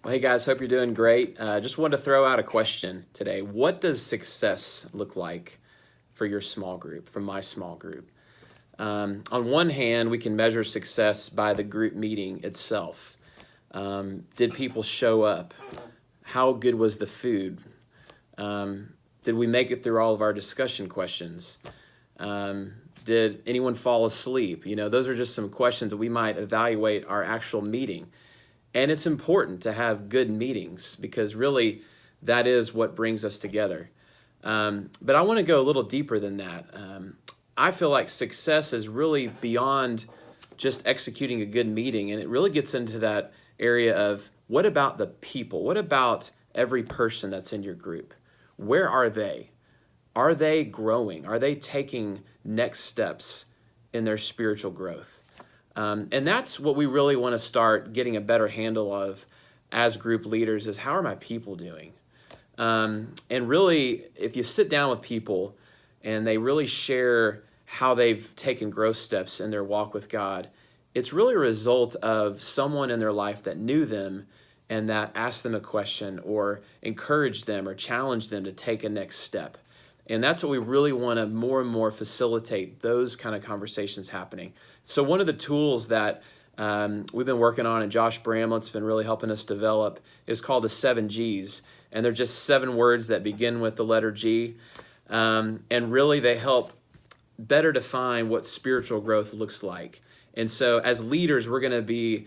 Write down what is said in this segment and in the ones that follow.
Well, hey guys, hope you're doing great. Just wanted to throw out a question today. What does success look like for your small group, from my small group? On one hand, we can measure success by the group meeting itself. Did people show up? How good was the food? Did we make it through all of our discussion questions? Did anyone fall asleep? Those are just some questions that we might evaluate our actual meeting. And it's important to have good meetings because really that is what brings us together. But I want to go a little deeper than that. I feel like success is really beyond just executing a good meeting, and it really gets into that area of what about the people? What about every person that's in your group? Where are they? Are they growing? Are they taking next steps in their spiritual growth? And that's what we really want to start getting a better handle of as group leaders is how are my people doing? And really, if you sit down with people and they really share how they've taken growth steps in their walk with God, it's really a result of someone in their life that knew them and that asked them a question or encouraged them or challenged them to take a next step. And that's what we really want to more and more facilitate, those kind of conversations happening. So one of the tools that we've been working on, and Josh Bramlett's been really helping us develop, is called the 7Gs. And they're just 7 words that begin with the letter G. And really they help better define what spiritual growth looks like. And so as leaders, we're going to be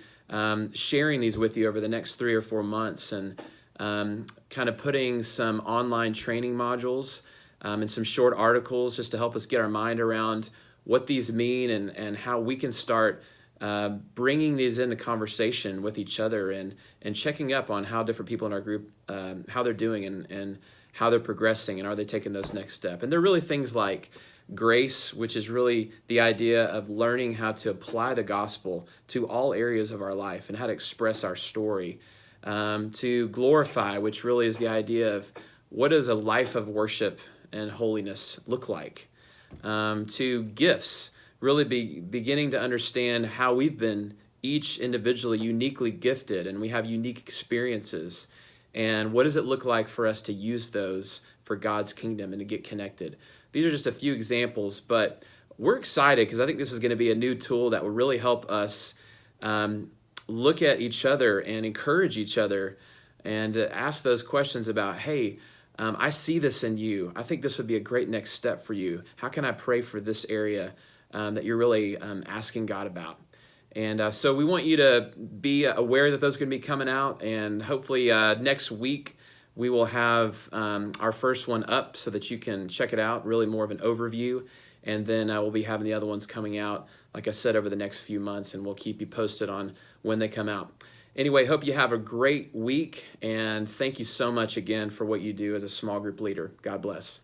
sharing these with you over the next 3 or 4 months and kind of putting some online training modules and some short articles just to help us get our mind around what these mean and how we can start bringing these into conversation with each other and checking up on how different people in our group, how they're doing and how they're progressing and are they taking those next steps. And they're really things like grace, which is really the idea of learning how to apply the gospel to all areas of our life and how to express our story. To glorify, which really is the idea of what does a life of worship and holiness look like? To gifts, really beginning to understand how we've been each individually uniquely gifted and we have unique experiences. And what does it look like for us to use those for God's kingdom and to get connected? These are just a few examples, but we're excited because I think this is going to be a new tool that will really help us look at each other and encourage each other and ask those questions about, hey, I see this in you. I think this would be a great next step for you. How can I pray for this area that you're really asking God about? And so we want you to be aware that those are going to be coming out. And hopefully next week we will have our first one up so that you can check it out, really more of an overview. And then we'll be having the other ones coming out, like I said, over the next few months. And we'll keep you posted on when they come out. Anyway, hope you have a great week, and thank you so much again for what you do as a small group leader. God bless.